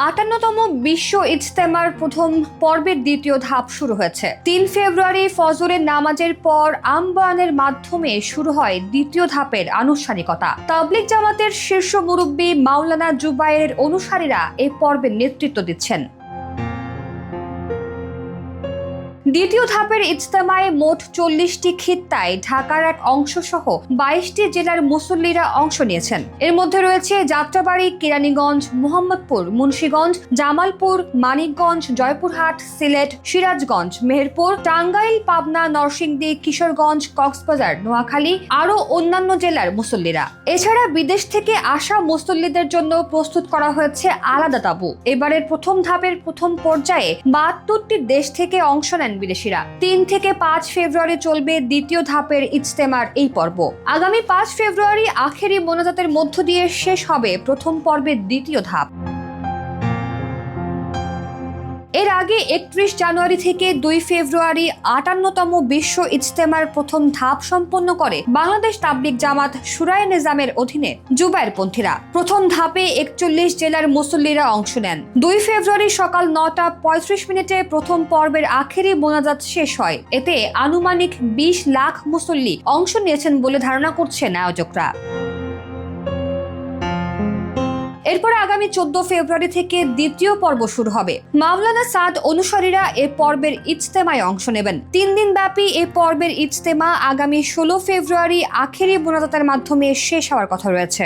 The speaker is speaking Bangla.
58তম বিশ্ব ইজতেমার প্রথম পর্বের দ্বিতীয় ধাপ শুরু হয়েছে। 3 ফেব্রুয়ারি ফজরের নামাজের পর আমবায়ানের মাধ্যমে শুরু হয় দ্বিতীয় ধাপের আনুষ্ঠানিকতা। তাবলিগ জামাতের শীর্ষ মুরব্বী মাওলানা জুবায়েরের অনুসারীরা এই পর্বের নেতৃত্ব দিচ্ছেন। দ্বিতীয় ধাপের ইজতেমায় মোট 40টি খিত্তায় ঢাকার এক অংশ সহ 22টি জেলার মুসল্লিরা অংশ নিয়েছেন। এর মধ্যে রয়েছে যাত্রাবাড়ী, কেরানীগঞ্জ, মোহাম্মদপুর, মুন্সিগঞ্জ, জামালপুর, মানিকগঞ্জ, জয়পুরহাট, সিলেট, সিরাজগঞ্জ, মেহেরপুর, টাঙ্গাইল, পাবনা, নরসিংদী, কিশোরগঞ্জ, কক্সবাজার, নোয়াখালী আরও অন্যান্য জেলার মুসল্লিরা। এছাড়া বিদেশ থেকে আসা মুসল্লিদের জন্য প্রস্তুত করা হয়েছে আলাদা তাঁবু। এবারের প্রথম ধাপের প্রথম পর্যায়ে 72টি দেশ থেকে অংশ নেন বিদেশিরা। 3 থেকে 5 ফেব্রুয়ারি চলবে দ্বিতীয় ধাপের ইজতেমার এই পর্ব। আগামী 5 ফেব্রুয়ারি আখেরি মোনাজাতের মধ্য দিয়ে শেষ হবে প্রথম পর্বের দ্বিতীয় ধাপ। এর আগে 31 জানুয়ারি থেকে 2 ফেব্রুয়ারি 58তম বিশ্ব ইজতেমার প্রথম ধাপ সম্পন্ন করে বাংলাদেশ তাবলিগ জামাত শুরায়ে নিজামের অধীনে জুবায়েরপন্থীরা। প্রথম ধাপে 41 জেলার মুসল্লিরা অংশ নেন। 2 ফেব্রুয়ারি সকাল 9টা 35 মিনিটে প্রথম পর্বের আখেরি মোনাজাত শেষ হয়। এতে আনুমানিক 20 লাখ মুসল্লি অংশ নিয়েছেন বলে ধারণা করছেন আয়োজকরা। এরপরে আগামী 14 ফেব্রুয়ারি থেকে দ্বিতীয় পর্ব শুরু হবে। মাওলানা সাদ অনুসারীরা এ পর্বের ইজতেমায় অংশ নেবেন। 3 দিন ব্যাপী এ পর্বের ইজতেমা আগামী 16 ফেব্রুয়ারি আখেরি মোনাজাতের মাধ্যমে শেষ হওয়ার কথা রয়েছে।